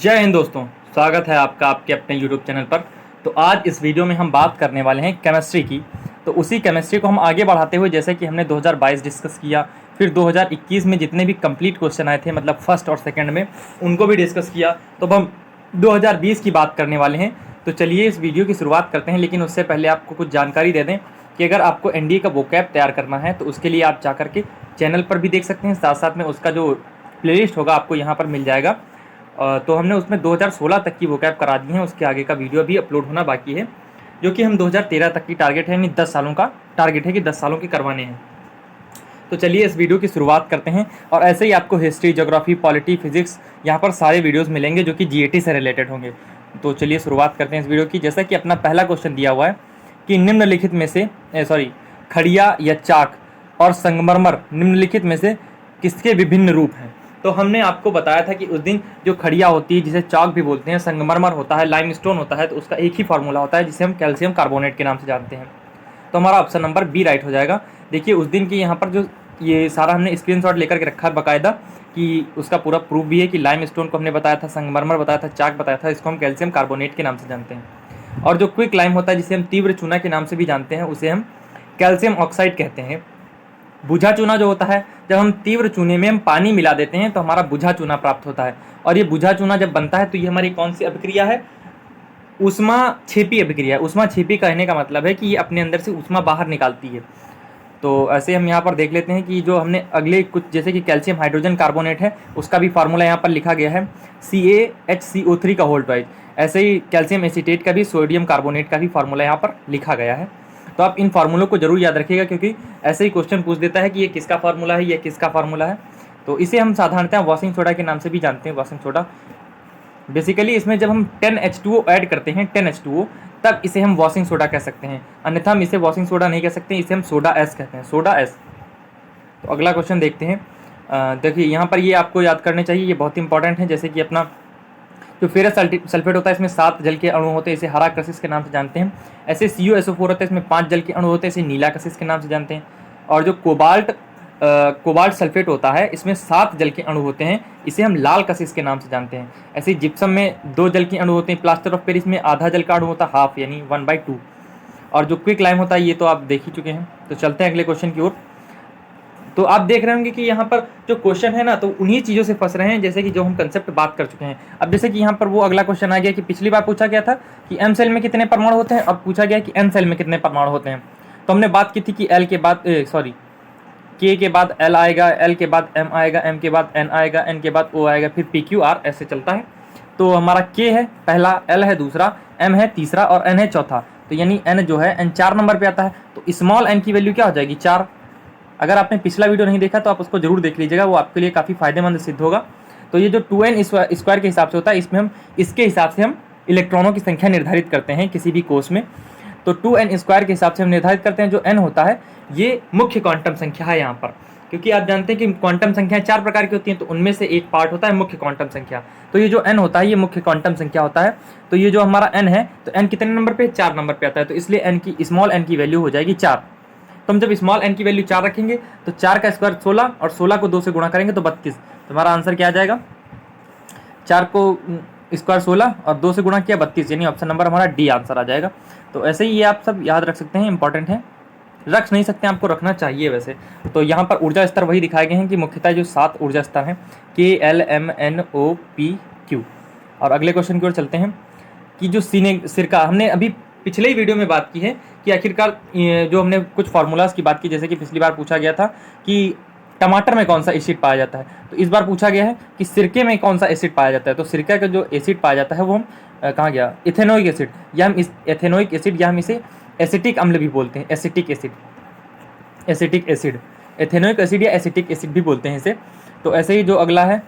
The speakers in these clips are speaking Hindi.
जय हिंद दोस्तों, स्वागत है आपका आपके अपने यूट्यूब चैनल पर। तो आज इस वीडियो में हम बात करने वाले हैं केमिस्ट्री की। तो उसी केमिस्ट्री को हम आगे बढ़ाते हुए, जैसे कि हमने 2022 डिस्कस किया, फिर 2021 में जितने भी कंप्लीट क्वेश्चन आए थे, मतलब फर्स्ट और सेकंड में, उनको भी डिस्कस किया। तो अब हम 2020 की बात करने वाले हैं। तो चलिए इस वीडियो की शुरुआत करते हैं, लेकिन उससे पहले आपको कुछ जानकारी दे दें कि अगर आपको एनडीए का वोकैब तैयार करना है तो उसके लिए आप जा करके चैनल पर भी देख सकते हैं, साथ साथ में उसका जो प्लेलिस्ट होगा आपको यहाँ पर मिल जाएगा। तो हमने उसमें 2016 तक की वोकैब करा दी है, उसके आगे का वीडियो भी अपलोड होना बाकी है, जो कि हम 2013 तक की टारगेट है, यानी 10 सालों का टारगेट है कि 10 सालों के करवाने हैं। तो चलिए इस वीडियो की शुरुआत करते हैं। और ऐसे ही आपको हिस्ट्री, ज्योग्राफी, पॉलिटी, फिजिक्स, यहाँ पर सारे वीडियोज़ मिलेंगे जो कि जीएटी से रिलेटेड होंगे। तो चलिए शुरुआत करते हैं इस वीडियो की। जैसा कि अपना पहला क्वेश्चन दिया हुआ है कि निम्नलिखित में से खड़िया या चाक और संगमरमर निम्नलिखित में से किसके विभिन्न रूप हैं। तो हमने आपको बताया था कि उस दिन जो खड़िया होती है, जिसे चाक भी बोलते हैं, संगमरमर होता है, लाइमस्टोन होता है, तो उसका एक ही फार्मूला होता है जिसे हम कैल्शियम कार्बोनेट के नाम से जानते हैं। तो हमारा ऑप्शन नंबर बी राइट हो जाएगा। देखिए उस दिन की यहाँ पर जो ये सारा हमने स्क्रीनशॉट लेकर के रखा है बाकायदा, कि उसका पूरा प्रूफ भी है कि लाइमस्टोन को हमने बताया था, संगमरमर बताया था, चाक बताया था, इसको हम कैल्शियम कार्बोनेट के नाम से जानते हैं। और जो क्विक लाइम होता है, जिसे हम तीव्र चूना के नाम से भी जानते हैं, उसे हम कैल्शियम ऑक्साइड कहते हैं। बुझा चूना जो होता है, जब हम तीव्र चूने में हम पानी मिला देते हैं तो हमारा बुझा चूना प्राप्त होता है। और ये बुझा चूना जब बनता है तो ये हमारी कौन सी अभिक्रिया है? ऊष्मा छेपी अभिक्रिया। ऊष्मा छेपी कहने का मतलब है कि ये अपने अंदर से ऊष्मा बाहर निकालती है। तो ऐसे हम यहाँ पर देख लेते हैं कि जो हमने अगले कुछ, जैसे कि कैल्शियम हाइड्रोजन कार्बोनेट है, उसका भी फार्मूला यहाँ पर लिखा गया है CaHCO3 का होल ट्वाइस। ऐसे ही कैल्शियम एसीटेट का भी, सोडियम कार्बोनेट का भी फार्मूला यहाँ पर लिखा गया है। तो आप इन फार्मूलों को जरूर याद रखिएगा, क्योंकि ऐसे ही क्वेश्चन पूछ देता है कि ये किसका फार्मूला है, ये किसका फार्मूला है। तो इसे हम साधारणतः वॉशिंग सोडा के नाम से भी जानते हैं, वॉशिंग सोडा। बेसिकली इसमें जब हम 10H2O ऐड करते हैं, 10H2O, तब इसे हम वॉशिंग सोडा कह सकते हैं, अन्यथा हम इसे वॉशिंग सोडा नहीं कह सकते, इसे हम सोडा एस कहते हैं, सोडा एस। तो अगला क्वेश्चन देखते हैं। देखिए यहाँ पर ये आपको याद करने चाहिए, ये बहुत इंपॉर्टेंट है। जैसे कि अपना जो फेरस सल्फेट होता है, इसमें 7 जल के अणु होते हैं, इसे हरा कशिश के नाम से जानते हैं। ऐसे CuSO4 होता है, इसमें 5 जल के अणु होते हैं, इसे नीला कशिश के नाम से जानते हैं। और जो कोबाल्ट सल्फेट होता है, इसमें 7 जल के अणु होते हैं, इसे हम लाल कशिश के नाम से जानते हैं। ऐसे ही जिप्सम में 2 जल के अणु होते हैं, प्लास्टर ऑफ पेरिस में आधा जल का अणु होता है, हाफ, यानी 1/2। और जो क्विक लाइम होता है, ये तो आप देख ही चुके हैं। तो चलते हैं अगले क्वेश्चन की ओर। तो आप देख रहे होंगे कि यहाँ पर जो क्वेश्चन है ना, तो उन्हीं चीज़ों से फंस रहे हैं, जैसे कि जो हम कंसेप्ट बात कर चुके हैं। अब जैसे कि यहाँ पर वो अगला क्वेश्चन आ गया कि पिछली बार पूछा गया था कि एम सेल में कितने परमाणु होते हैं, अब पूछा गया कि एन सेल में कितने परमाणु होते हैं। तो हमने बात की थी कि एल के बाद के के बाद एल आएगा, एल के बाद एम आएगा, एम के बाद एन आएगा, एन के बाद ओ आएगा, फिर PQR, ऐसे चलता है। तो हमारा के है पहला, एल है दूसरा, एम है तीसरा और एन है चौथा। तो यानी एन जो है, एन 4 नंबर पे आता है। तो स्मॉल एन की वैल्यू क्या हो जाएगी? 4। अगर आपने पिछला वीडियो नहीं देखा तो आप उसको जरूर देख लीजिएगा, वो आपके लिए काफ़ी फायदेमंद सिद्ध होगा। तो ये जो 2n स्क्वायर के हिसाब से होता है, इसमें हम इसके हिसाब से हम इलेक्ट्रॉनों की संख्या निर्धारित करते हैं किसी भी कोर्स में। तो 2n स्क्वायर के हिसाब से हम निर्धारित करते हैं। जो n होता है, ये मुख्य क्वांटम संख्या है यहाँ पर, क्योंकि आप जानते हैं कि क्वांटम संख्या 4 प्रकार की होती हैं, तो उनमें से एक पार्ट होता है मुख्य क्वांटम संख्या। तो ये जो n होता है, ये मुख्य क्वांटम संख्या होता है। तो ये जो हमारा n है, तो n कितने नंबर पे? 4 नंबर पे आता है। तो इसलिए n की, स्मॉल n की वैल्यू हो जाएगी 4। तो हम जब स्मॉल n की वैल्यू 4 रखेंगे तो 4 का स्क्वायर 16, और 16 को 2 से गुणा करेंगे तो 32। तो हमारा आंसर क्या आ जाएगा? 4 को स्क्वायर 16 और 2 से गुणा किया 32, यानी ऑप्शन नंबर हमारा डी आंसर आ जाएगा। तो ऐसे ही ये आप सब याद रख सकते हैं, इंपॉर्टेंट है। रख नहीं सकते, आपको रखना चाहिए वैसे। तो यहाँ पर ऊर्जा स्तर वही दिखाए गए हैं कि मुख्यतः जो 7 ऊर्जा स्तर हैं, K, L, M, N, O, P, Q। और अगले क्वेश्चन की ओर चलते हैं कि जो सिरका, हमने अभी पिछले ही वीडियो में बात की है कि आखिरकार जो हमने कुछ फार्मूलाज की बात की, जैसे कि पिछली बार पूछा गया था कि टमाटर में कौन सा एसिड पाया जाता है, तो इस बार पूछा गया है कि सिरके में कौन सा एसिड पाया जाता है। तो सिरके का जो एसिड पाया जाता है वो हम कहाँ गया? इथेनोइक एसिड, या हम इस एथेनोइक एसिड, या हम इसे एसिटिक अम्ल भी बोलते हैं, एसिटिक एसिड, एथेनोइक एसिड या एसिटिक एसिड भी बोलते हैं इसे। तो ऐसे ही जो अगला है,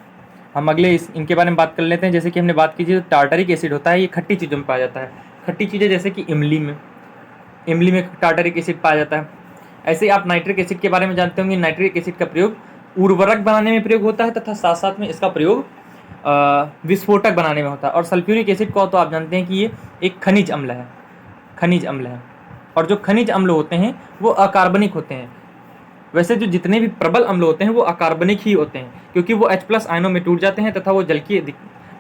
हम अगले इनके बारे में बात कर लेते हैं। जैसे कि हमने बात की थी, जो टार्टरिक एसिड होता है, ये खट्टी चीज़ों में पाया जाता है। खट्टी चीज़ें जैसे कि इमली में टार्टरिक एसिड पाया जाता है। ऐसे ही आप नाइट्रिक एसिड के बारे में जानते होंगे। नाइट्रिक एसिड का प्रयोग उर्वरक बनाने में प्रयोग होता है, तथा साथ साथ में इसका प्रयोग विस्फोटक बनाने में होता है। और सल्फ्यूरिक एसिड को तो आप जानते हैं कि ये एक खनिज अम्ल है। और जो खनिज अम्ल होते हैं वो अकार्बनिक होते हैं। वैसे जो जितने भी प्रबल अम्ल होते हैं वो अकार्बनिक ही होते हैं, क्योंकि वो H+ आयनों में टूट जाते हैं तथा वो जल की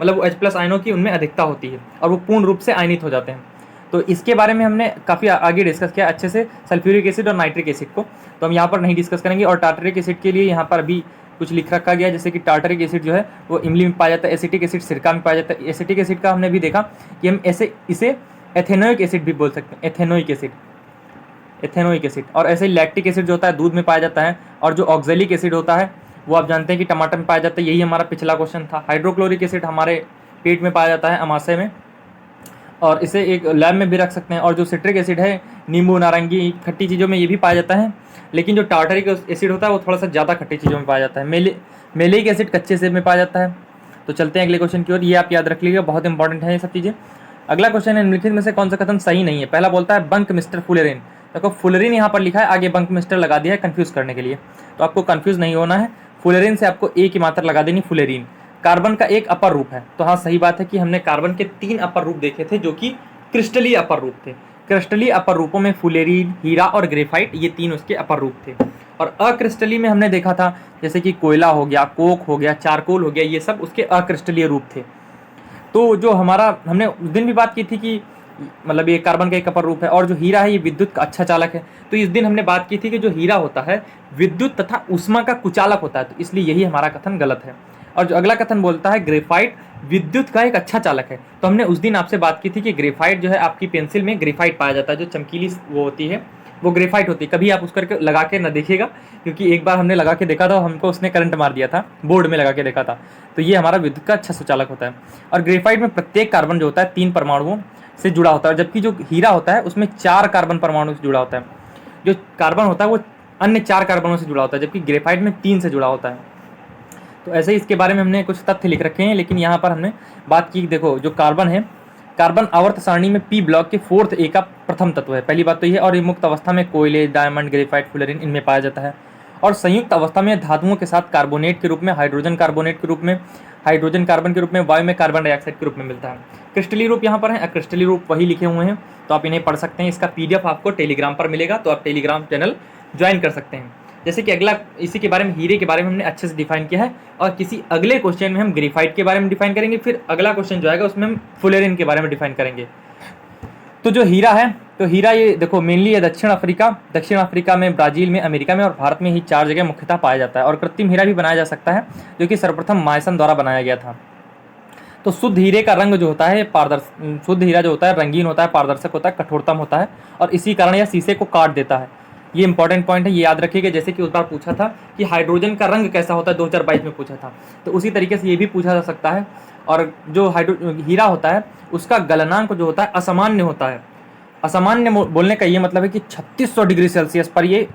मतलब वो H+ आयनों की उनमें अधिकता होती है और वो पूर्ण रूप से आयनित हो जाते हैं। तो इसके बारे में हमने काफ़ी आगे डिस्कस किया अच्छे से, सल्फ्यूरिक एसिड और नाइट्रिक एसिड को, तो हम यहाँ पर नहीं डिस्कस करेंगे। और टार्टरिक एसिड के लिए यहाँ पर अभी कुछ लिख रखा गया, जैसे कि टार्टरिक एसिड जो है वो इमली में पाया जाता है, एसिटिक एसिड सिरका में पाया जाता है। एसिटिक एसिड का हमने भी देखा कि हम इसे एथेनोइक एसिड भी बोल सकते हैं, एथेनोइक एसिड। और ऐसे ही लैक्टिक एसिड जो होता है दूध में पाया जाता है, और जो ऑक्जेलिक एसिड होता है वो आप जानते हैं कि टमाटर में पाया जाता है, यही हमारा पिछला क्वेश्चन था। हाइड्रोक्लोरिक एसिड हमारे पेट में पाया जाता है, अमाशय में, और इसे एक लैब में भी रख सकते हैं। और जो सिट्रिक एसिड है नींबू, नारंगी, खट्टी चीज़ों में ये भी पाया जाता है, लेकिन जो टार्टरिक एसिड होता है वो थोड़ा सा ज़्यादा खट्टी चीज़ों में पाया जाता है। मेलिक एसिड कच्चे सेब में पाया जाता है। तो चलते हैं अगले क्वेश्चन की ओर, ये आप याद रख लीजिएगा, बहुत इंपॉर्टेंट है ये सब चीज़ें। अगला क्वेश्चन है, निम्नलिखित में से कौन सा कथन सही नहीं है। पहला बोलता है बंक मिस्टर फुलेरिन। देखो फुलेरिन यहाँ पर लिखा है, आगे बंक मिस्टर लगा दिया है कन्फ्यूज़ करने के लिए, तो आपको कन्फ्यूज़ नहीं होना है। फुलेरिन से आपको ए की मात्रा लगा देनी, फुलेरिन। कार्बन का एक अपर रूप है, तो हाँ सही बात है कि हमने कार्बन के 3 अपर रूप देखे थे जो कि क्रिस्टलीय अपर रूप थे। क्रिस्टलीय अपर रूपों में फुलेरिन, हीरा और ग्रेफाइट, ये 3 उसके अपर रूप थे। और अक्रिस्टलीय में हमने देखा था जैसे कि कोयला हो गया, कोक हो गया, चारकोल हो गया, ये सब उसके अक्रिस्टलीय रूप थे। तो जो हमारा, हमने उस दिन भी बात की थी कि मतलब ये कार्बन का एक अपर रूप है, और जो हीरा है ये विद्युत का अच्छा चालक है। तो इस दिन हमने बात की थी कि जो हीरा होता है विद्युत तथा ऊष्मा का कुचालक होता है, तो इसलिए यही हमारा कथन गलत है। और जो अगला कथन बोलता है ग्रेफाइट विद्युत का एक अच्छा चालक है, तो हमने उस दिन आपसे बात की थी कि ग्रेफाइट जो है आपकी पेंसिल में ग्रेफाइट पाया जाता है, जो चमकीली वो होती है वो ग्रेफाइट होती है। कभी आप उस करके लगा के न देखिएगा, क्योंकि एक बार हमने लगा के देखा था, हमको उसने करंट मार दिया था, बोर्ड में लगा के देखा था। तो ये हमारा विद्युत का अच्छा सुचालक होता है। और ग्रेफाइट में प्रत्येक कार्बन जो होता है 3 परमाणुओं से जुड़ा होता है, जबकि जो हीरा होता है उसमें 4 कार्बन परमाणु से जुड़ा होता है। जो कार्बन होता है वो अन्य 4 कार्बनों से जुड़ा होता है, जबकि ग्रेफाइट में 3 से जुड़ा होता है। तो ऐसे ही इसके बारे में हमने कुछ तथ्य लिख रखे हैं, लेकिन यहाँ पर हमने बात की, देखो जो कार्बन है, कार्बन आवर्त सारणी में पी ब्लॉक के 4th ए का प्रथम तत्व है, पहली बात तो ये। और ये मुक्त अवस्था में कोयले, डायमंड, ग्रेफाइट, फुलेरिन इनमें पाया जाता है। और संयुक्त अवस्था में धातुओं के साथ कार्बोनेट के रूप में, हाइड्रोजन कार्बोनेट के रूप में, हाइड्रोजन कार्बन के रूप में, वायु में कार्बन डाइऑक्साइड के रूप में मिलता है। क्रिस्टलीय रूप यहाँ पर है, अक्रिस्टलीय रूप वही लिखे हुए हैं, तो आप इन्हें पढ़ सकते हैं। इसका PDF आपको टेलीग्राम पर मिलेगा, तो आप टेलीग्राम चैनल ज्वाइन कर सकते हैं। जैसे कि अगला, इसी के बारे में, हीरे के बारे में हमने अच्छे से डिफाइन किया है, और किसी अगले क्वेश्चन में हम ग्रेफाइट के बारे में डिफाइन करेंगे, फिर अगला क्वेश्चन जो आएगा उसमें हम फुलेरिन के बारे में डिफाइन करेंगे। तो जो हीरा है, तो हीरा ये देखो मेनली है दक्षिण अफ्रीका में, ब्राज़ील में, अमेरिका में और भारत में ही 4 जगह मुख्यतः पाया जाता है। और कृत्रिम हीरा भी बनाया जा सकता है, जो कि सर्वप्रथम मायसन द्वारा बनाया गया था। तो शुद्ध हीरे का रंग जो होता है शुद्ध हीरा जो होता है रंगीन होता है, पारदर्शक होता है, कठोरतम होता है, और इसी कारण यह शीशे को काट देता है। ये इंपॉर्टेंट पॉइंट है, ये याद रखिएगा। जैसे कि उस बार पूछा था कि हाइड्रोजन का रंग कैसा होता है, 2022 में पूछा था, तो उसी तरीके से ये भी पूछा जा सकता है। और जो हीरा होता है उसका गलनांक जो होता है असामान्य होता है। असामान्य बोलने का ये मतलब है कि 3600 डिग्री सेल्सियस पर ये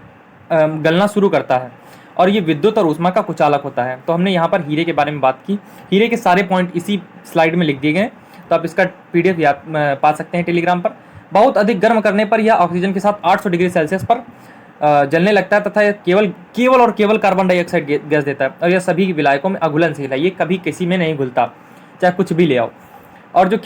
गलना शुरू करता है, और ये विद्युत और ऊष्मा का कुचालक होता है। तो हमने यहाँ पर हीरे के बारे में बात की। हीरे के सारे पॉइंट इसी स्लाइड में लिख दिए गए, तो आप इसका PDF याद पा सकते हैं टेलीग्राम पर। बहुत अधिक गर्म करने पर यह ऑक्सीजन के साथ 800 डिग्री सेल्सियस पर जलने लगता है, तथा यह केवल कार्बन डाइऑक्साइड गैस देता है, और यह सभी विलायकों में अघुलनशील है, ये कभी किसी में नहीं घुलता, चाहे कुछ भी ले आओ। और जो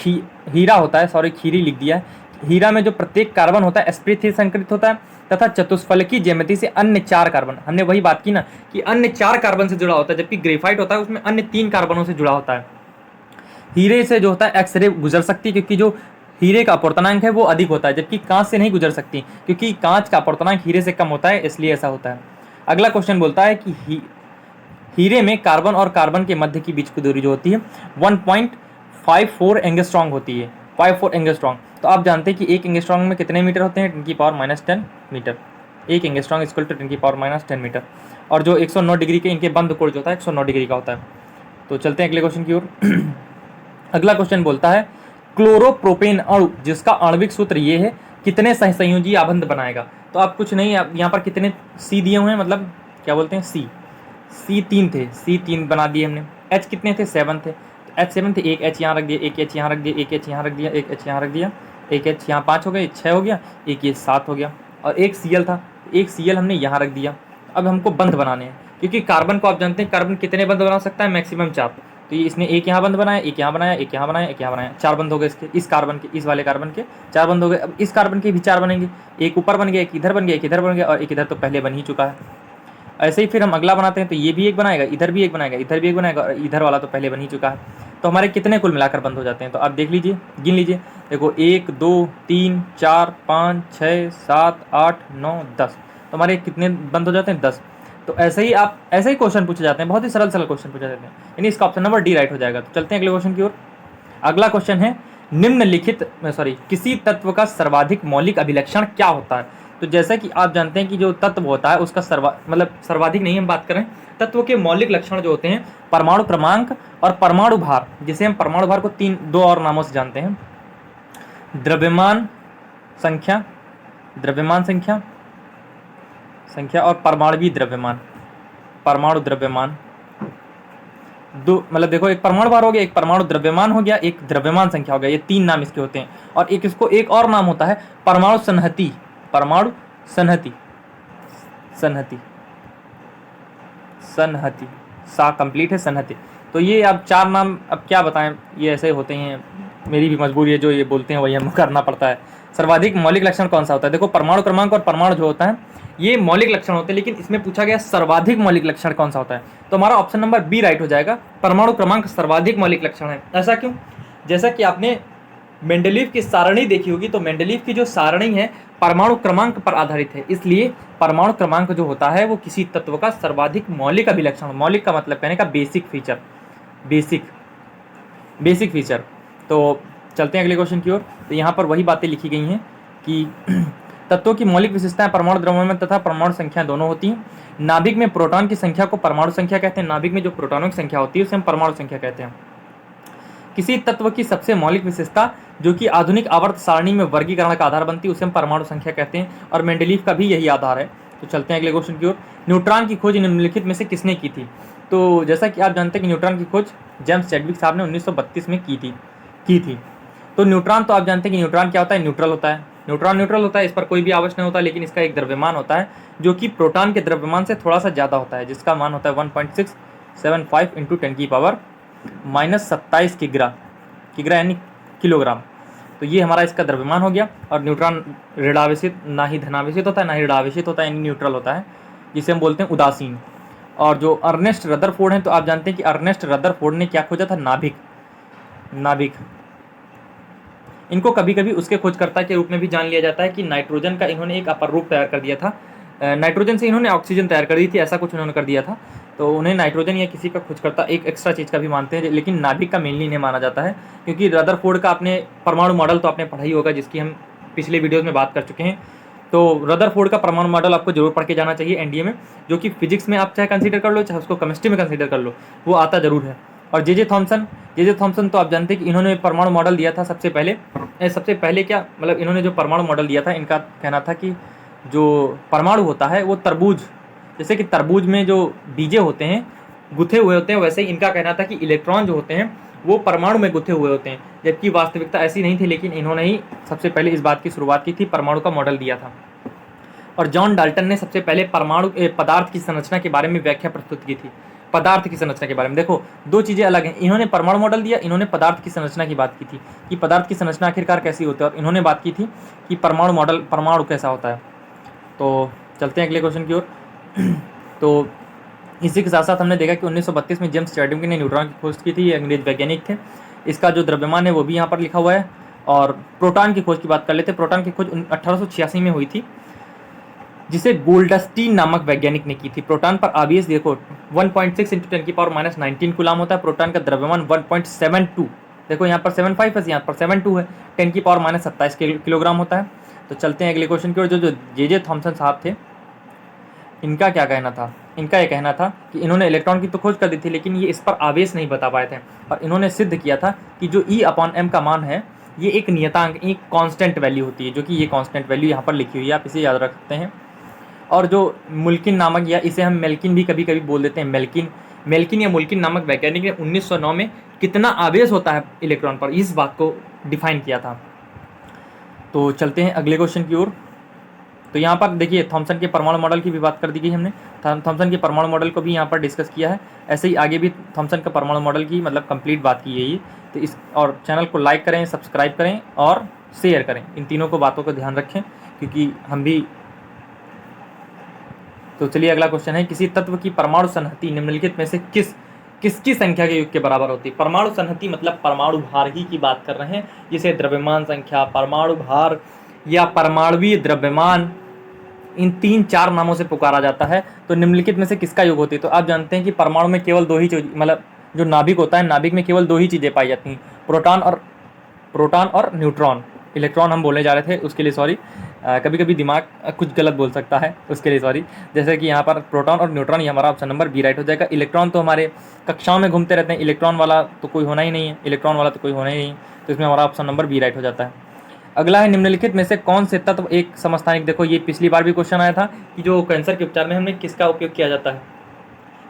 हीरा होता है, खीरी लिख दिया है, हीरा में जो प्रत्येक कार्बन होता है sp3 संकरित होता है, तथा चतुष्फलकी ज्यामिति से अन्य 4 कार्बन, हमने वही बात की ना कि अन्य 4 कार्बन से जुड़ा होता है, जबकि ग्रेफाइट होता है उसमें अन्य 3 कार्बनों से जुड़ा होता है। हीरे से जो होता है एक्सरे गुजर सकती है, क्योंकि जो हीरे का अपवर्तनांक है वो अधिक होता है, जबकि कांच से नहीं गुजर सकती, क्योंकि कांच का अपवर्तनांक हीरे से कम होता है, इसलिए ऐसा होता है। अगला क्वेश्चन बोलता है कि हीरे में कार्बन और कार्बन के मध्य की बीच की दूरी जो होती है 1.54 एंगस्ट्रॉन्ग होती है, 54 एंगस्ट्रॉन्ग। तो आप जानते हैं कि 1 एंगस्ट्रॉन्ग में कितने मीटर होते हैं, 10⁻⁻10 metre. 1 angstrom equal to 10⁻⁻10 metre. और जो 109 डिग्री के इनके बंद कोण जो होता है 109 डिग्री का होता है। तो चलते हैं अगले क्वेश्चन की ओर। अगला क्वेश्चन बोलता है क्लोरोप्रोपेन अणु जिसका आणविक सूत्र ये है कितने सहसंयोजी आबंध बनाएगा। तो आप कुछ नहीं, आप यहाँ पर कितने C दिए हुए हैं, मतलब क्या बोलते हैं C 3 थे, C 3 बना दिए हमने। H कितने थे, 7 थे, तो H 7 थे, एक H यहाँ रख दिया, एक H यहाँ रख दिया, एक H यहाँ रख दिया, एक H यहाँ रख दिया, एक H यहाँ 5 हो गए, 6 हो गया, एक ये 7 हो गया, और एक Cl था, एक Cl हमने यहाँ रख दिया। अब हमको बंध बनाने हैं, क्योंकि कार्बन को आप जानते हैं कार्बन कितने बंध बना सकता है, मैक्सिमम 4। तो ये इसने एक यहाँ बंध बनाया, एक यहाँ बनाया, एक यहाँ बनाया, एक यहाँ बनाया, 4 बंध हो गए इसके, इस कार्बन के, इस वाले कार्बन के 4 बंध हो गए। अब इस कार्बन के भी 4 बनेंगे, एक ऊपर बन गया, एक इधर बन गया, एक इधर बन गया, और एक इधर तो पहले बन ही चुका है। ऐसे ही फिर हम अगला बनाते हैं तो ये भी एक बनाएगा, इधर भी एक बनाएगा, इधर भी एक बनाएगा, और इधर वाला तो पहले बन ही चुका है। तो हमारे कितने कुल मिलाकर बंद हो जाते हैं, तो आप देख लीजिए, गिन लीजिए। देखो 1 2 3 4 5 6 7 8 9 10, तो हमारे कितने बंद हो जाते हैं, 10। तो ऐसे ही क्वेश्चन पूछे जाते हैं, बहुत ही सरल सरल क्वेश्चन पूछे जाते हैं, यानी इसका ऑप्शन नंबर डी राइट हो जाएगा। तो चलते हैं अगले क्वेश्चन की ओर। अगला क्वेश्चन है, किसी तत्व का सर्वाधिक मौलिक अभिलक्षण क्या होता है। तो जैसा कि आप जानते हैं कि जो तत्व होता है उसका सर्वाधिक नहीं हम बात करें, तत्व के मौलिक लक्षण जो होते हैं, परमाणु क्रमांक और परमाणु भार, जिसे हम परमाणु भार को दो और नामों से जानते हैं, द्रव्यमान संख्या और परमाणु द्रव्यमान। दो मतलब देखो, एक परमाणु भार हो गया, एक परमाणु द्रव्यमान हो गया, एक द्रव्यमान संख्या हो गया, ये तीन नाम इसके होते हैं। और एक और नाम होता है परमाणु संहति सा कंप्लीट है, संहति। तो ये अब चार नाम, अब क्या बताएं, ये ऐसे होते हैं, मेरी भी मजबूरी है, जो ये बोलते हैं वही हमको करना पड़ता है। सर्वाधिक मौलिक लक्षण कौन सा होता है, देखो परमाणु क्रमांक और परमाणु जो होता है ये मौलिक लक्षण होते हैं, लेकिन इसमें पूछा गया सर्वाधिक मौलिक लक्षण कौन सा होता है, तो हमारा ऑप्शन नंबर बी राइट हो जाएगा, परमाणु क्रमांक सर्वाधिक मौलिक लक्षण है। ऐसा क्यों, जैसा कि आपने मेंडलीव की सारणी देखी होगी, तो मेंडलीव की जो सारणी है परमाणु क्रमांक पर आधारित है, इसलिए परमाणु क्रमांक जो होता है वो किसी तत्व का सर्वाधिक मौलिक अभिलक्षण, मौलिक का मतलब कहने का बेसिक फीचर। तो चलते हैं अगले क्वेश्चन की ओर। तो यहाँ पर वही बातें लिखी गई हैं कि तत्वों की मौलिक विशेषताएं परमाणु द्रव्यमान तथा परमाणु संख्या दोनों होती हैं। नाभिक में प्रोटॉन की संख्या को परमाणु संख्या कहते हैं, नाभिक में जो प्रोटॉनों की संख्या होती है उसे हम परमाणु संख्या कहते हैं। किसी तत्व की सबसे मौलिक विशेषता जो कि आधुनिक आवर्त सारणी में वर्गीकरण का आधार बनती है उसे हम परमाणु संख्या कहते हैं, और मेंडलीव का भी यही आधार है। तो चलते हैं अगले क्वेश्चन की ओर। न्यूट्रॉन की खोज निम्नलिखित में से किसने की थी। तो जैसा कि आप जानते हैं कि न्यूट्रॉन की खोज जेम्स चैडविक साहब ने 1932 में की थी। तो न्यूट्रॉन, तो आप जानते हैं कि न्यूट्रॉन क्या होता है, न्यूट्रल होता है, इस पर कोई भी आवेश नहीं होता, लेकिन इसका एक द्रव्यमान होता है जो कि प्रोटॉन के द्रव्यमान से थोड़ा सा ज़्यादा होता है, जिसका मान होता है 1.675 × 10⁻⁻27 किग्रा यानी किलोग्राम। तो ये हमारा इसका द्रव्यमान हो गया। और न्यूट्रॉन ऋणावेशित, ना ही धनावेशित होता है, ना ही ऋणावेशित होता है, यानी न्यूट्रल होता है, जिसे हम बोलते हैं उदासीन। और जो अर्नेस्ट रदरफोर्ड हैं, तो आप जानते हैं कि अर्नेस्ट रदरफोर्ड ने क्या खोजा था, नाभिक। इनको कभी कभी उसके खोजकर्ता के रूप में भी जान लिया जाता है कि नाइट्रोजन का इन्होंने एक अपर रूप तैयार कर दिया था, नाइट्रोजन से इन्होंने ऑक्सीजन तैयार कर दी थी, ऐसा कुछ उन्होंने कर दिया था। तो उन्हें नाइट्रोजन या किसी का खोजकर्ता एक एक्स्ट्रा चीज़ का भी मानते हैं, लेकिन नाभिक का मेनली इन्हें माना जाता है, क्योंकि रदरफोर्ड का आपने परमाणु मॉडल तो आपने पढ़ा ही होगा, जिसकी हम पिछले वीडियोज़ में बात कर चुके हैं। तो रदरफोर्ड का परमाणु मॉडल आपको जरूर पढ़ के जाना चाहिए एनडीए में, जो कि फिजिक्स में आप चाहे कंसीडर कर लो, चाहे उसको केमिस्ट्री में कंसीडर कर लो, वो आता जरूर है। और जे जे थॉमसन तो आप जानते हैं कि इन्होंने परमाणु मॉडल दिया था सबसे पहले क्या मतलब, इन्होंने जो परमाणु मॉडल दिया था, इनका कहना था कि जो परमाणु होता है वो तरबूज, जैसे कि तरबूज में जो बीजे होते हैं गुथे हुए होते हैं, वैसे ही इनका कहना था कि इलेक्ट्रॉन जो होते हैं वो परमाणु में गुथे हुए होते हैं, जबकि वास्तविकता ऐसी नहीं थी, लेकिन इन्होंने ही सबसे पहले इस बात की शुरुआत की थी, परमाणु का मॉडल दिया था। और जॉन डाल्टन ने सबसे पहले पदार्थ की संरचना के बारे में व्याख्या प्रस्तुत की थी। पदार्थ की संरचना के बारे में देखो, दो चीज़ें अलग हैं, इन्होंने परमाणु मॉडल दिया, इन्होंने पदार्थ की संरचना की बात की थी कि पदार्थ की संरचना आखिरकार कैसी होती है, और इन्होंने बात की थी कि परमाणु कैसा होता है। तो चलते हैं अगले क्वेश्चन की ओर। तो इसी के साथ साथ हमने देखा कि 1932 में जेम्स चैडविक ने न्यूट्रॉन की खोज की थी, ये अंग्रेज वैज्ञानिक थे। इसका जो द्रव्यमान है वो भी यहाँ पर लिखा हुआ है। और प्रोटॉन की खोज की बात कर लेते हैं। प्रोटॉन की खोज 1886 में हुई थी, जिसे गोल्डस्टीन नामक वैज्ञानिक ने की थी। प्रोटॉन पर आवेश देखो 1.6 × 10⁻⁻19 कूलाम होता है। प्रोटॉन का द्रव्यमान 1.72, देखो यहाँ पर 75 है, यहाँ पर 72 है, 10⁻⁻27 किलोग्राम होता है। तो चलते हैं अगले क्वेश्चन की ओर। जो जे जे थॉमसन साहब थे, इनका क्या कहना था, इनका ये कहना था कि इन्होंने इलेक्ट्रॉन की तो खोज कर दी थी, लेकिन ये इस पर आवेश नहीं बता पाए थे, और इन्होंने सिद्ध किया था कि जो E/m का मान है ये एक नियतांक, एक कांस्टेंट वैल्यू होती है, जो कि ये कांस्टेंट वैल्यू यहाँ पर लिखी हुई है, आप इसे याद रख सकते हैं। और जो मुल्किन नामक, या इसे हम मेल्किन भी कभी कभी बोल देते हैं, मेल्किन या मुल्किन नामक वैज्ञानिक ने 1909 में कितना आवेश होता है इलेक्ट्रॉन पर, इस बात को डिफाइन किया था। तो चलते हैं अगले क्वेश्चन की ओर। तो यहाँ पर देखिए थॉमसन के परमाणु मॉडल की भी बात कर दी गई हमने, थॉमसन के परमाणु मॉडल को भी यहाँ पर डिस्कस किया है। ऐसे ही आगे भी थॉमसन का परमाणु मॉडल की मतलब कंप्लीट बात की गई है। तो इस और चैनल को लाइक करें, सब्सक्राइब करें और शेयर करें, इन तीनों को बातों को ध्यान रखें, क्योंकि हम भी तो चलिए अगला क्वेश्चन है, किसी तत्व की परमाणु संहति निम्नलिखित में से किसकी संख्या के योग के बराबर होती है। परमाणु संहति मतलब परमाणु भार ही की बात कर रहे हैं, जिसे द्रव्यमान संख्या, परमाणु भार या परमाणुवीय द्रव्यमान, इन 3-4 नामों से पुकारा जाता है। तो निम्नलिखित में से किसका योग होती है। तो आप जानते हैं कि परमाणु में केवल दो ही चीज, मतलब जो नाभिक होता है, नाभिक में केवल दो ही चीज़ें पाई जाती हैं, प्रोटॉन और न्यूट्रॉन। इलेक्ट्रॉन हम बोलने जा रहे थे, उसके लिए सॉरी, कभी कभी दिमाग कुछ गलत बोल सकता है, उसके लिए सॉरी। जैसे कि यहाँ पर प्रोटॉन और न्यूट्रॉन, ये हमारा ऑप्शन नंबर बी राइट हो जाएगा। इलेक्ट्रॉन तो हमारे कक्षाओं में घूमते रहते हैं, इलेक्ट्रॉन वाला तो कोई होना ही नहीं है, इलेक्ट्रॉन वाला तो कोई होना ही नहीं, तो इसमें हमारा ऑप्शन नंबर बी राइट हो जाता है। अगला है, निम्नलिखित में से कौन से तत्व एक समस्थानिक। देखो ये पिछली बार भी क्वेश्चन आया था कि जो कैंसर के उपचार में हमने किसका उपयोग किया जाता है,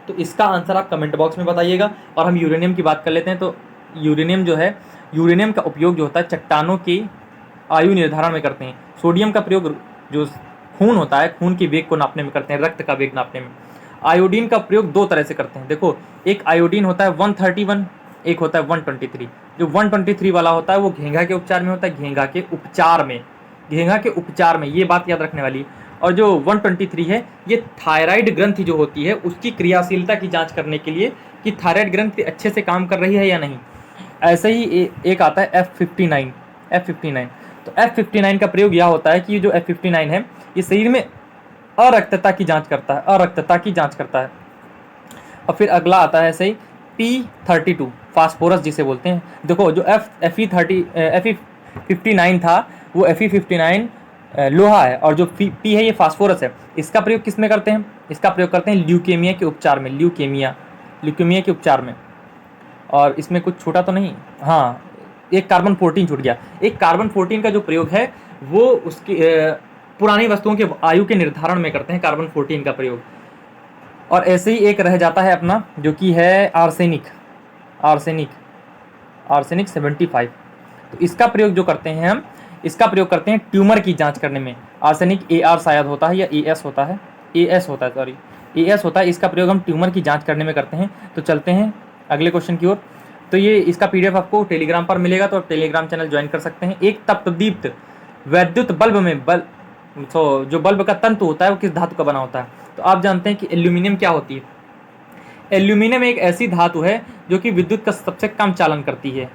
तो इसका आंसर आप कमेंट बॉक्स में बताइएगा। और हम यूरेनियम की बात कर लेते हैं। तो यूरेनियम जो है, यूरेनियम का उपयोग जो होता है चट्टानों की आयु निर्धारण में करते हैं। सोडियम का प्रयोग जो खून होता है, खून के वेग को नापने में करते हैं, रक्त का वेग नापने में। आयोडीन का प्रयोग दो तरह से करते हैं। देखो, एक आयोडीन होता है 131, एक होता है 123। जो 123 वाला होता है वो घेंघा के उपचार में होता है, घेंघा के उपचार में, ये बात याद रखने वाली है। और जो 123 है, ये थायराइड ग्रंथि जो होती है उसकी क्रियाशीलता की जांच करने के लिए कि थायराइड ग्रंथि अच्छे से काम कर रही है या नहीं। ऐसे ही एक आता है F59। तो F59 का प्रयोग यह होता है कि जो F59 है, ये शरीर में अरक्तता की जांच करता है। और फिर अगला आता है सही P32, फास्फोरस जिसे बोलते हैं। देखो, जो Fe59 था, वो Fe59 लोहा है, और जो P है ये फास्फोरस है। इसका प्रयोग किस में करते हैं, इसका प्रयोग करते हैं ल्यूकेमिया के उपचार में, ल्यूकेमिया के उपचार में। और इसमें कुछ छूटा तो नहीं, हाँ, एक कार्बन 14 छूट गया। एक कार्बन 14 का जो प्रयोग है वो उसकी पुरानी वस्तुओं के आयु के निर्धारण में करते हैं, कार्बन 14 का प्रयोग। और ऐसे ही एक रह जाता है अपना, जो कि है आर्सेनिक 75। तो इसका प्रयोग जो करते हैं हम, इसका प्रयोग करते हैं ट्यूमर की जांच करने में। आर्सेनिक AR शायद होता है, या AS होता है, AS होता है। इसका प्रयोग हम ट्यूमर की जांच करने में करते हैं। तो चलते हैं अगले क्वेश्चन की ओर। तो ये इसका PDF आपको टेलीग्राम पर मिलेगा, तो आप टेलीग्राम चैनल ज्वाइन कर सकते हैं। एक तप्तदीप्त वैद्युत बल्ब में जो बल्ब का तंतु होता है वो किस धातु का बना होता है। तो आप जानते हैं कि एल्यूमिनियम क्या होती है। एल्यूमिनियम एक ऐसी धातु है जो कि विद्युत का सबसे कम चालन करती है।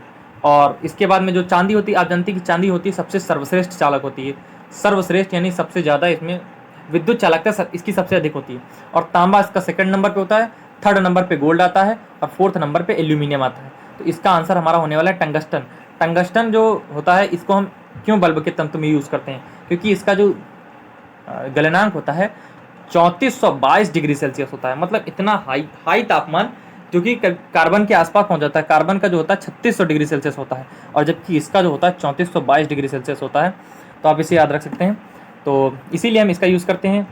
और इसके बाद में जो चांदी होती है, आप जानते हैं कि चांदी होती है सबसे सर्वश्रेष्ठ चालक होती है। सर्वश्रेष्ठ यानी सबसे ज़्यादा इसमें विद्युत चालकता इसकी सबसे अधिक होती है। और तांबा इसका सेकंड नंबर पे होता है, थर्ड नंबर पे गोल्ड आता है, और फोर्थ नंबर पे एल्यूमिनियम आता है। तो इसका आंसर हमारा होने वाला है टंगस्टन। टंगस्टन जो होता है, इसको हम क्यों बल्ब के तंतु में यूज़ करते हैं, क्योंकि इसका जो गलनांक होता है 3422 डिग्री सेल्सियस होता है। मतलब इतना हाई तापमान जो कि कार्बन के आसपास पहुंच जाता है। कार्बन का जो होता है 3600 डिग्री सेल्सियस होता है, और जबकि इसका जो होता है 3422 डिग्री सेल्सियस होता है। तो आप इसे याद रख सकते हैं, तो इसीलिए हम इसका यूज़ करते हैं।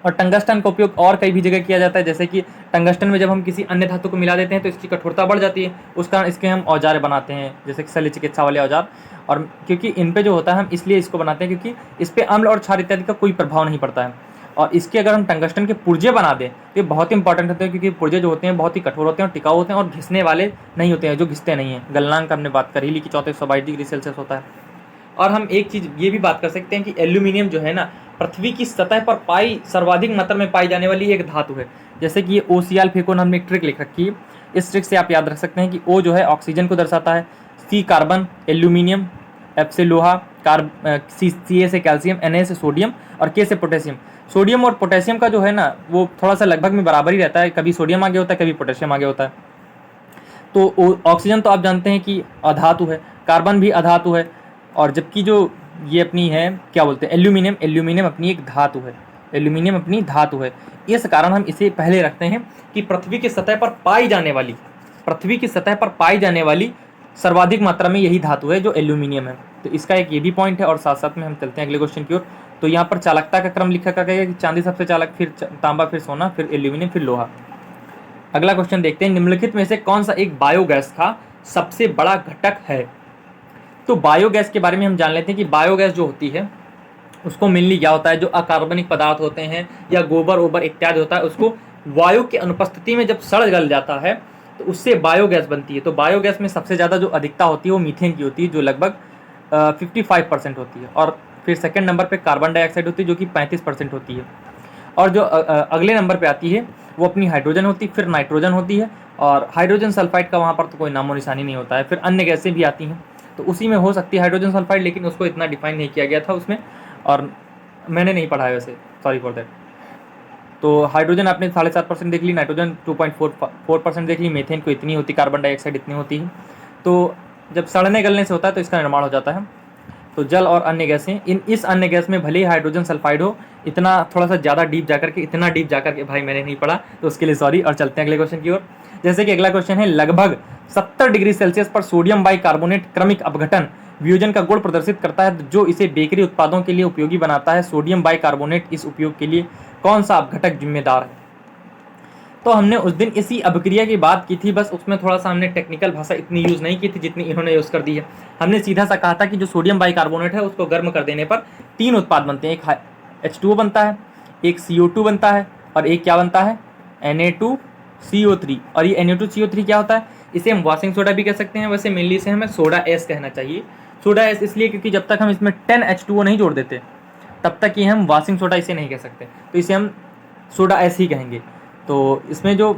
और टंगस्टन का उपयोग और कई भी जगह किया जाता है, जैसे कि टंगस्टन में जब हम किसी अन्य धातु को मिला देते हैं तो इसकी कठोरता बढ़ जाती है, उस कारण इसके हम औजार बनाते हैं, जैसे कि शल्य चिकित्सा वाले औजार। और क्योंकि इन पे जो होता है, हम इसलिए इसको बनाते हैं क्योंकि इस पर अम्ल और क्षार इत्यादि का कोई प्रभाव नहीं पड़ता है। और इसके अगर हम टंगस्टन के पुर्जे बना दें तो ये बहुत ही इंपॉर्टेंट होते हैं, क्योंकि पुर्जे जो होते हैं बहुत ही कठोर होते हैं और टिकाऊ होते हैं, और घिसने वाले नहीं होते हैं, जो घिसते नहीं हैं। गलनांक हमने बात कर ही ली कि 3422 डिग्री सेल्सियस होता है। और हम एक चीज़ ये भी बात कर सकते हैं कि एल्यूमिनियम जो है ना, पृथ्वी की सतह पर सर्वाधिक मात्रा में पाई जाने वाली एक धातु है। जैसे कि ये OCl फेंको, हमने एक ट्रिक लिख रखी है। इस ट्रिक से आप याद रख सकते हैं कि O जो है ऑक्सीजन को दर्शाता है, C कार्बन, एल्यूमिनियम, F से लोहा, Ca से कैल्शियम, Na से सोडियम, और K से पोटेशियम। सोडियम और पोटेशियम का जो है ना, वो थोड़ा सा लगभग में बराबर ही रहता है, कभी सोडियम आगे होता है, कभी पोटेशियम आगे होता है। तो ऑक्सीजन तो आप जानते हैं कि अधातु है, कार्बन भी अधातु है, और जबकि जो ये अपनी है क्या बोलते हैं एल्यूमिनियम अपनी एक धातु है, एल्यूमिनियम अपनी धातु है। इस कारण हम इसे पहले रखते हैं कि पृथ्वी की सतह पर पाई जाने वाली सर्वाधिक मात्रा में यही धातु है जो एल्यूमिनियम है। तो इसका एक ये भी पॉइंट है। और साथ साथ में हम चलते हैं अगले क्वेश्चन की ओर। तो यहाँ पर चालकता का क्रम लिखा गया कि चांदी सबसे चालक, फिर तांबा, फिर सोना, फिर एल्यूमिनियम, फिर लोहा। अगला क्वेश्चन देखते हैं, निम्नलिखित में से कौन सा एक बायोगैस का सबसे बड़ा घटक है। तो बायोगैस के बारे में हम जान लेते हैं कि बायोगैस जो होती है उसको मेनली क्या होता है, जो अकार्बनिक पदार्थ होते हैं या गोबर ओबर इत्यादि होता है, उसको वायु की अनुपस्थिति में जब सड़ गल जाता है तो उससे बायोगैस बनती है। तो बायोगैस में सबसे ज़्यादा जो अधिकता होती है वो मीथेन की होती है, जो लगभग 55% होती है। और फिर सेकंड नंबर पे कार्बन डाइऑक्साइड होती है, जो कि 35% होती है। और जो अगले नंबर पे आती है वो अपनी हाइड्रोजन होती है, फिर नाइट्रोजन होती है, और हाइड्रोजन सल्फाइड का वहाँ पर तो कोई नामो निशानी नहीं होता है। फिर अन्य गैसें भी आती हैं, तो उसी में हो सकती है हाइड्रोजन सल्फाइड, लेकिन उसको इतना डिफाइन नहीं किया गया था उसमें, और मैंने नहीं पढ़ा है वैसे, सॉरी फॉर दैट। तो हाइड्रोजन आपने 7.5% देख ली, नाइट्रोजन 2.44% देख ली, मीथेन को इतनी होती, कार्बन डाइऑक्साइड इतनी होती है। तो जब सड़ने गलने से होता है तो इसका निर्माण हो जाता है। तो जल और अन्य गैसें, इस अन्य गैस में भले ही हाइड्रोजन सल्फाइड हो, इतना थोड़ा सा ज़्यादा डीप जाकर के, इतना डीप जाकर के भाई मैंने नहीं पढ़ा, तो उसके लिए सॉरी। और चलते हैं अगले क्वेश्चन की ओर। जैसे कि अगला क्वेश्चन है, लगभग 70 डिग्री सेल्सियस पर सोडियम बाइकार्बोनेट क्रमिक अपघटन वियोजन का गुण प्रदर्शित करता है, जो इसे बेकरी उत्पादों के लिए उपयोगी बनाता है। सोडियम बाइकार्बोनेट इस उपयोग के लिए कौन सा अपघटक जिम्मेदार है? तो हमने उस दिन इसी अभिक्रिया की बात की थी, बस उसमें थोड़ा सा हमने टेक्निकल भाषा इतनी यूज़ नहीं की थी जितनी इन्होंने यूज़ कर दी है। हमने सीधा सा कहा था कि जो सोडियम बाइकार्बोनेट है उसको गर्म कर देने पर 3 उत्पाद बनते हैं, एक H2O बनता है, एक CO2 बनता है, और एक क्या बनता है, Na2CO3। और ये Na2CO3 क्या होता है? इसे हम वॉशिंग सोडा भी कह सकते हैं, वैसे मेनली इसे हमें सोडा एस कहना चाहिए। सोडा एस इसलिए क्योंकि जब तक हम इसमें 10H2O नहीं जोड़ देते तब तक ये हम वॉशिंग सोडा इसे नहीं कह सकते, तो इसे हम सोडा एस ही कहेंगे। तो इसमें जो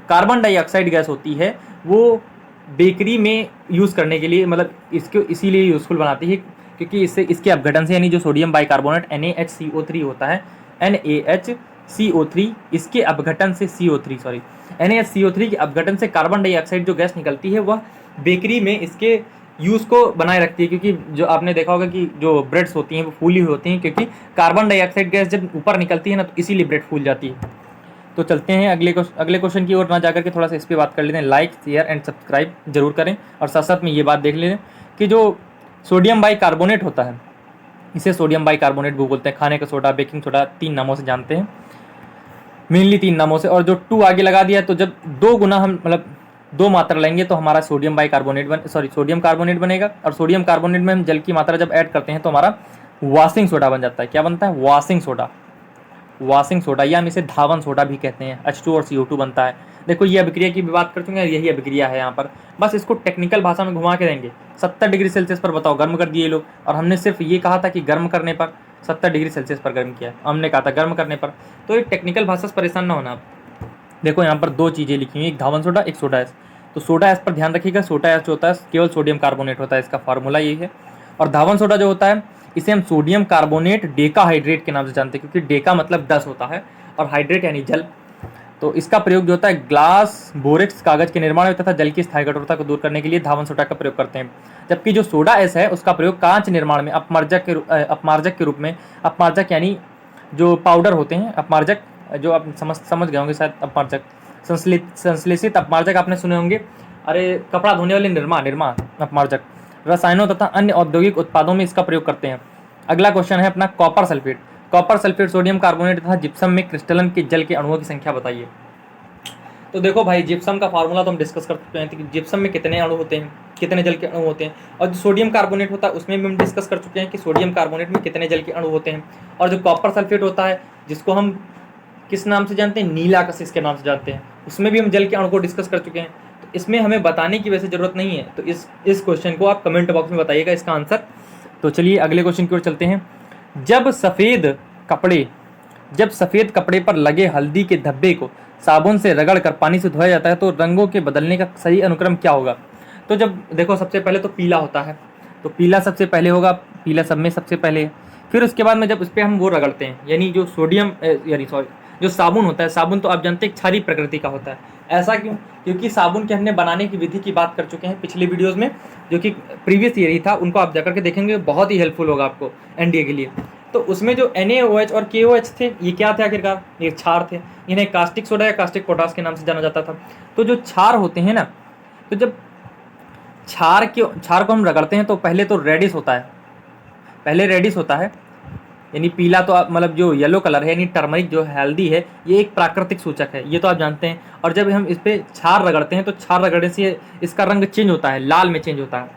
कार्बन डाइऑक्साइड गैस होती है वो बेकरी में यूज़ करने के लिए, मतलब इसको इसीलिए यूज़फुल बनाती है क्योंकि इससे, इसके अपघटन से, यानी जो सोडियम बाइकार्बोनेट NaHCO3 होता है, NaHCO3, इसके अपघटन से NaHCO3 के अपघटन से कार्बन डाइऑक्साइड जो गैस निकलती है वह बेकरी में इसके यूज़ को बनाए रखती है। क्योंकि जो आपने देखा होगा कि जो ब्रेड्स होती हैं वो फूली हुई होती हैं, क्योंकि कार्बन डाइऑक्साइड गैस जब ऊपर निकलती है ना, तो इसीलिए ब्रेड फूल जाती है। तो चलते हैं अगले क्वेश्चन की ओर ना जाकर के थोड़ा सा इस पर बात कर लेते हैं। लाइक, शेयर एंड सब्सक्राइब जरूर करें, और साथ साथ में ये बात देख लें कि जो सोडियम बाइकार्बोनेट होता है, इसे सोडियम बाइकार्बोनेट भी बोलते हैं, खाने का सोडा, बेकिंग सोडा, 3 नामों से जानते हैं, मेनली 3 नामों से। और जो 2 आगे लगा दिया, तो जब 2 गुना हम, मतलब 2 मात्रा लेंगे तो हमारा सोडियम कार्बोनेट बनेगा, और सोडियम कार्बोनेट में हम जल की मात्रा जब ऐड करते हैं तो हमारा वॉशिंग सोडा बन जाता है। क्या बनता है? वॉशिंग सोडा, या हम इसे धावन सोडा भी कहते हैं। H2 और CO2 बनता है। देखो ये अभिक्रिया की भी बात कर चुके हैं, यही अभिक्रिया है यहाँ पर, बस इसको टेक्निकल भाषा में घुमा के देंगे। 70 डिग्री सेल्सियस पर बताओ गर्म कर दिए लोग, और हमने सिर्फ ये कहा था कि गर्म करने पर 70 डिग्री सेल्सियस पर गर्म किया है, हमने कहा था गर्म करने पर। तो ये टेक्निकल भाषा से परेशान ना होना आप। देखो यहाँ पर 2 चीज़ें लिखी हुई, एक धावन सोडा, एक सोडा एस। तो सोडा एस पर ध्यान रखिएगा, सोडा एस जो होता है केवल सोडियम कार्बोनेट होता है, इसका फार्मूला यही है। और धावन सोडा जो होता है इसे हम सोडियम कार्बोनेट डेकाहाइड्रेट के नाम से जानते हैं, क्योंकि डेका मतलब 10 होता है और हाइड्रेट यानी जल। तो इसका प्रयोग जो होता है ग्लास, बोरेक्स, कागज के निर्माण में तथा जल की स्थायी कठोरता को दूर करने के लिए धावन सोडा का प्रयोग करते हैं। जबकि जो सोडा एस है उसका प्रयोग कांच निर्माण में अपमार्जक के रूप में, अपमार्जक यानी जो पाउडर होते हैं, अपमार्जक जो आप समझ गए होंगे शायद, अपमार्जक, संश्लेषित अपमार्जक आपने सुने होंगे, अरे कपड़ा धोने वाले निर्मा अपमार्जक, रसायनों तथा अन्य औद्योगिक उत्पादों में इसका प्रयोग करते हैं। अगला क्वेश्चन है अपना कॉपर सल्फेट सोडियम कार्बोनेट तथा जिप्सम में क्रिस्टलन के जल के अणुओं की संख्या बताइए। तो देखो भाई, जिप्सम का फार्मूला तो हम डिस्कस कर चुके हैं कि जिप्सम में कितने अणु होते हैं, कितने जल के अणु होते हैं। और जो सोडियम कार्बोनेट होता है उसमें भी हम डिस्कस कर चुके हैं कि सोडियम कार्बोनेट में कितने जल के अणु होते हैं। और जो कॉपर सल्फेट होता है, जिसको हम किस नाम से जानते हैं, नीला कशिश के नाम से जानते हैं, उसमें भी हम जल के अणु को डिस्कस कर चुके हैं। तो इसमें हमें बताने की वैसे ज़रूरत नहीं है, तो इस क्वेश्चन को आप कमेंट बॉक्स में बताइएगा इसका आंसर। तो चलिए अगले क्वेश्चन की ओर चलते हैं। जब सफ़ेद कपड़े पर लगे हल्दी के धब्बे को साबुन से रगड़ कर पानी से धोया जाता है तो रंगों के बदलने का सही अनुक्रम क्या होगा? तो जब देखो, सबसे पहले तो पीला होता है, तो पीला सबसे पहले होगा, पीला सब में सबसे पहले। फिर उसके बाद में जब उस पर हम वो रगड़ते हैं, यानी जो जो साबुन होता है, साबुन तो आप जानते हैं क्षारीय प्रकृति का होता है। ऐसा क्यों? क्योंकि साबुन के हमने बनाने की विधि की बात कर चुके हैं पिछले वीडियोस में, जो कि प्रीवियस ईयर ही था, उनको आप जाकर के देखेंगे, बहुत ही हेल्पफुल होगा आपको एनडीए के लिए। तो उसमें जो NaOH और KOH थे, ये क्या थे आखिरकार? ये क्षार थे। इन्हें कास्टिक सोडा या कास्टिक पोटास के नाम से जाना जाता था। तो जो क्षार होते हैं ना, तो जब क्षार को हम रगड़ते हैं तो पहले तो रेडिश होता है, यानी पीला, तो आप मतलब जो येलो कलर है, यानी टर्मरिक जो हल्दी है, ये एक प्राकृतिक सूचक है, ये तो आप जानते हैं। और जब हम इस पर क्षार रगड़ते हैं तो क्षार रगड़ने से इसका रंग चेंज होता है, लाल में चेंज होता है।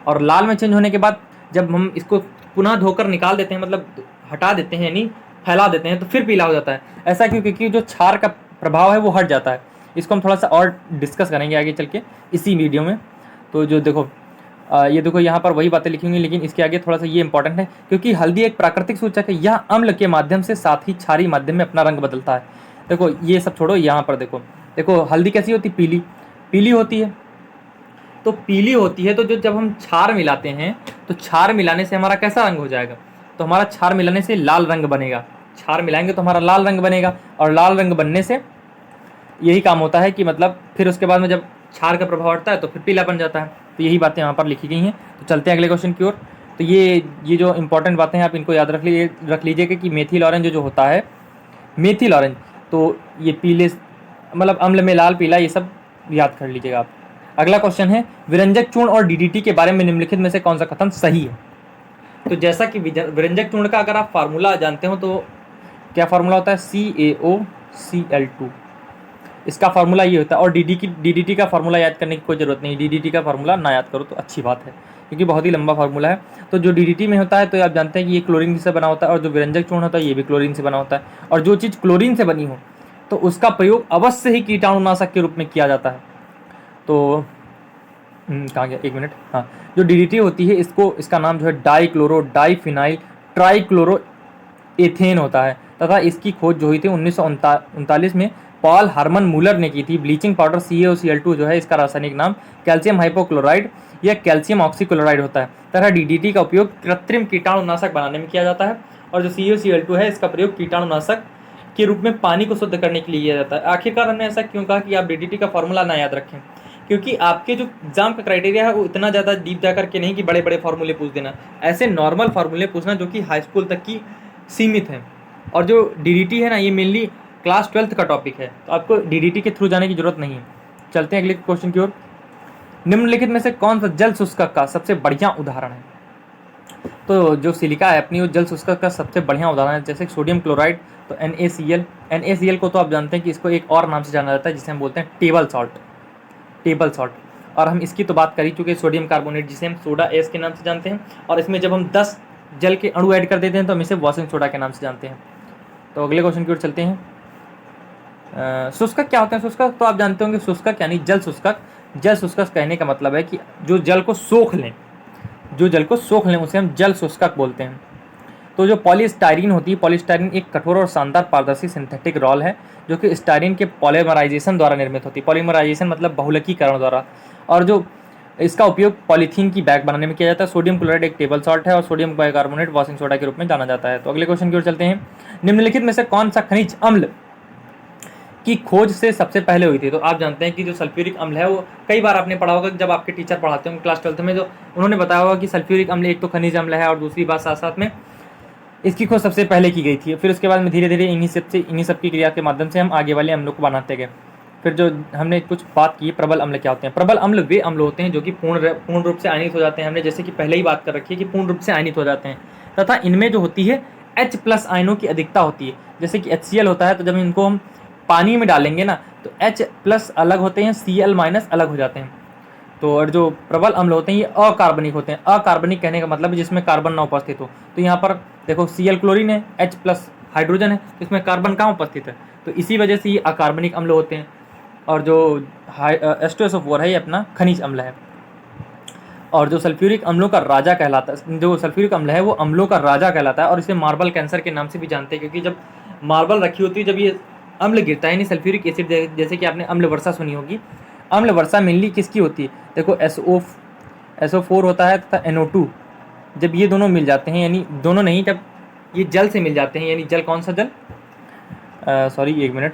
और लाल में चेंज होने के बाद जब हम इसको पुनः धोकर निकाल देते हैं, मतलब हटा देते हैं, यानी फैला देते हैं, तो फिर पीला हो जाता है। ऐसा क्यों? क्योंकि जो क्षार का प्रभाव है वो हट जाता है। इसको हम थोड़ा सा और डिस्कस करेंगे आगे चल के इसी वीडियो में। तो जो देखो, ये देखो यहाँ पर वही बातें लिखी हुई, लेकिन इसके आगे थोड़ा सा ये इंपॉर्टेंट है, क्योंकि हल्दी एक प्राकृतिक सूचक है, यह अम्ल के माध्यम से साथ ही क्षारीय माध्यम में अपना रंग बदलता है। देखो ये सब छोड़ो, यहाँ पर देखो, देखो हल्दी कैसी होती है, पीली पीली होती है। तो पीली होती है, तो जो जब हम क्षार मिलाते हैं तो क्षार मिलाने से हमारा कैसा रंग हो जाएगा, तो हमारा क्षार मिलाने से लाल रंग बनेगा। क्षार मिलाएंगे तो हमारा लाल रंग बनेगा, और लाल रंग बनने से यही काम होता है कि मतलब फिर उसके बाद में जब क्षार का प्रभाव हटता है तो फिर पीला बन जाता है। तो यही बातें यहाँ पर लिखी गई हैं। तो चलते हैं अगले क्वेश्चन की ओर। तो ये जो इंपॉर्टेंट बातें हैं आप इनको याद रख लीजिएगा कि मेथिल ऑरेंज जो होता है, मेथिल ऑरेंज, तो ये पीले मतलब अम्ल में लाल पीला, ये सब याद कर लीजिएगा आप। अगला क्वेश्चन है, विरंजक चूर्ण और डीडीटी के बारे में निम्नलिखित में से कौन सा कथन सही है। तो जैसा कि विरंजक चूर्ण का अगर आप फार्मूला जानते हो तो क्या फार्मूला होता है, CaOCl2, इसका फार्मूला ये होता है। और डीडीटी का फार्मूला याद करने की कोई ज़रूरत नहीं, डीडीटी का फार्मूला ना याद करो तो अच्छी बात है, क्योंकि बहुत ही लंबा फार्मूला है। तो जो डीडीटी में होता है तो आप जानते हैं कि ये क्लोरीन से बना होता है, और जो विरंजक चूर्ण होता है ये भी क्लोरीन से बना होता है। और जो चीज़ क्लोरीन से बनी हो तो उसका प्रयोग अवश्य ही कीटाणुनाशक के रूप में किया जाता है। तो कहाँ गया, एक मिनट, हाँ, जो डीडीटी होती है इसका नाम जो है डाइक्लोरो डाइफिनाइल ट्राइक्लोरो एथेन होता है, तथा इसकी खोज जो हुई थी 1939 में पॉल हार्मन मूलर ने की थी। ब्लीचिंग पाउडर CaOCl2 जो है इसका रासायनिक नाम कैल्शियम हाइपोक्लोराइड या कैल्शियम ऑक्सीक्लोराइड होता है, तथा डीडीटी का उपयोग कृत्रिम कीटाणुनाशक बनाने में किया जाता है। और जो CaOCl2 है इसका प्रयोग कीटाणुनाशक के रूप में पानी को शुद्ध करने के लिए किया जाता है। आखिरकार हमने ऐसा क्यों कहा कि आप डीडीटी का फॉर्मूला ना याद रखें, क्योंकि आपके जो एग्जाम का क्राइटेरिया है वो इतना ज़्यादा डीप जा करके नहीं कि बड़े बड़े फार्मूले पूछ देना, ऐसे नॉर्मल फार्मूले पूछना जो कि हाई स्कूल तक की सीमित है। और जो डीडीटी है ना, ये मेनली क्लास 12th का टॉपिक है, तो आपको डीडीटी के थ्रू जाने की जरूरत नहीं है। चलते हैं अगले क्वेश्चन की ओर। निम्नलिखित में से कौन सा जल शुष्कक का सबसे बढ़िया उदाहरण है। तो जो सिलिका है अपनी, वो जल शुष्कक का सबसे बढ़िया उदाहरण है। जैसे सोडियम क्लोराइड, तो NaCl को तो आप जानते हैं कि इसको एक और नाम से जाना जाता है जिसे हम बोलते हैं टेबल सॉल्ट। और हम इसकी तो बात कर ही चुके, सोडियम कार्बोनेट जिसे हम सोडा एस के नाम से जानते हैं, और इसमें जब हम 10 जल के अणु ऐड कर देते हैं तो हम इसे वॉशिंग सोडा के नाम से जानते हैं। तो अगले क्वेश्चन की ओर चलते हैं। शुष्कक क्या होते हैं। शुष्कक तो आप जानते होंगे, शुष्कक यानी जल शुष्कक। जल शुष्कक कहने का मतलब है कि जो जल को सोख लें उसे हम जल शुष्कक बोलते हैं। तो जो पॉलीस्टाइरीन होती है, पॉलीस्टाइरीन एक कठोर और शानदार पारदर्शी सिंथेटिक रॉल है जो कि स्टाइरीन के पॉलीमराइजेशन द्वारा निर्मित होती है। पॉलीमराइजेशन मतलब बहुलकीकरण द्वारा। और जो इसका उपयोग पॉलीथीन की बैग बनाने में किया जाता है। सोडियम क्लोराइड एक टेबल सॉल्ट है और सोडियम बाइकार्बोनेट वॉशिंग सोडा के रूप में जाना जाता है। तो अगले क्वेश्चन की ओर चलते हैं। निम्नलिखित में से कौन सा खनिज अम्ल की खोज से सबसे पहले हुई थी। तो आप जानते हैं कि जो सल्फ्यूरिक अम्ल है वो कई बार आपने पढ़ा होगा, जब आपके टीचर पढ़ाते होंगे क्लास 12th में, जो उन्होंने बताया होगा कि सल्फ्यूरिक अम्ल एक तो खनिज अम्ल है, और दूसरी बात साथ साथ में इसकी खोज सबसे पहले की गई थी। फिर उसके बाद में धीरे धीरे इन्हीं सब की क्रिया के माध्यम से हम आगे वाले अम्लों को बनाते गए। फिर जो हमने कुछ बात की, प्रबल अम्ल क्या होते हैं। प्रबल अम्ल वे अम्ल होते हैं जो कि पूर्ण रूप से आयनित हो जाते हैं। हमने जैसे कि पहले ही बात कर रखी है कि पूर्ण रूप से आयनित हो जाते हैं, तथा इनमें जो होती है H+ आयनों की अधिकता होती है। जैसे कि HCl होता है, तो जब इनको हम पानी में डालेंगे ना तो H+ अलग होते हैं, Cl- अलग हो जाते हैं। तो और जो प्रबल अम्ल होते हैं ये अकार्बनिक होते हैं। अकार्बनिक कहने का मतलब है जिसमें कार्बन ना उपस्थित हो। तो यहाँ पर देखो Cl क्लोरीन है, H+ हाइड्रोजन है, तो इसमें कार्बन कहाँ उपस्थित है, तो इसी वजह से ये अकार्बनिक अम्ल होते हैं। और जो H2SO4 है ये अपना खनिज अम्ल है। और जो सल्फ्यूरिक अम्लों का राजा कहलाता है, जो सल्फ्यूरिक अम्ल है वो अम्लों का राजा कहलाता है, और इसे मार्बल कैंसर के नाम से भी जानते हैं, क्योंकि जब मार्बल रखी होती है, जब ये अम्ल गिरता है, यानी सल्फ्यूरिक एसिड, जैसे कि आपने अम्ल वर्षा सुनी होगी। अम्ल वर्षा मेनली किसकी होती है, देखो SO4 होता है तथा NO2, जब ये दोनों मिल जाते हैं, यानी दोनों नहीं, जब ये जल से मिल जाते हैं, यानी जल कौन सा जल, एक मिनट,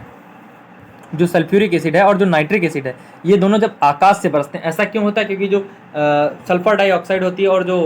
जो सल्फ्यूरिक एसिड है और जो नाइट्रिक एसिड है, ये दोनों जब आकाश से बरसते हैं। ऐसा क्यों होता है, क्योंकि जो सल्फर डाइऑक्साइड होती है और जो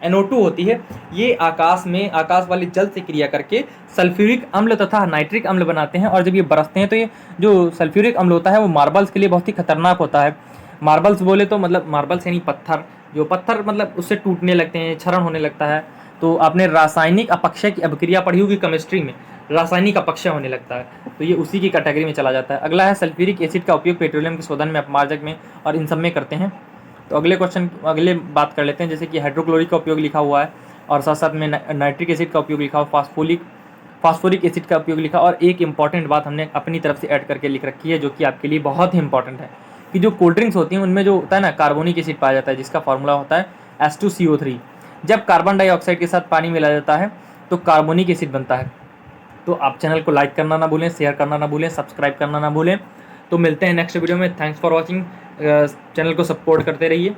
NO2 होती है, ये आकाश वाले जल से क्रिया करके सल्फ्यूरिक अम्ल तथा नाइट्रिक अम्ल बनाते हैं। और जब ये बरसते हैं तो ये जो सल्फ्यूरिक अम्ल होता है वो मार्बल्स के लिए बहुत ही खतरनाक होता है। मार्बल्स बोले तो मतलब मार्बल्स यानी पत्थर, जो पत्थर मतलब उससे टूटने लगते हैं, क्षरण होने लगता है। तो आपने रासायनिक अपक्षय की अभिक्रिया पढ़ी होगी केमिस्ट्री में, रासायनिक अपक्षय होने लगता है, तो ये उसी की कैटेगरी में चला जाता है। अगला है सल्फ्यूरिक एसिड का उपयोग पेट्रोलियम के शोधन में, अपमार्जक में और इन सब में करते हैं। तो अगले बात कर लेते हैं, जैसे कि हाइड्रोक्लोरिक का उपयोग लिखा हुआ है, और साथ साथ में नाइट्रिक एसिड का उपयोग लिखा हुआ, फास्फोरिक एसिड का उपयोग लिखा, और एक इंपॉर्टेंट बात हमने अपनी तरफ से ऐड करके लिख रखी है जो कि आपके लिए बहुत ही इंपॉर्टेंट है, कि जो कोल्ड ड्रिंक्स होती हैं उनमें जो होता है ना कार्बोनिक एसिड पाया जाता है, जिसका फॉर्मूला होता है H2CO3। जब कार्बन डाइऑक्साइड के साथ पानी मिला जाता है तो कार्बोनिक एसिड बनता है। तो आप चैनल को लाइक करना ना भूलें, शेयर करना ना भूलें, सब्सक्राइब करना ना भूलें। तो मिलते हैं नेक्स्ट वीडियो में। Thanks for watching. चैनल को सपोर्ट करते रहिए।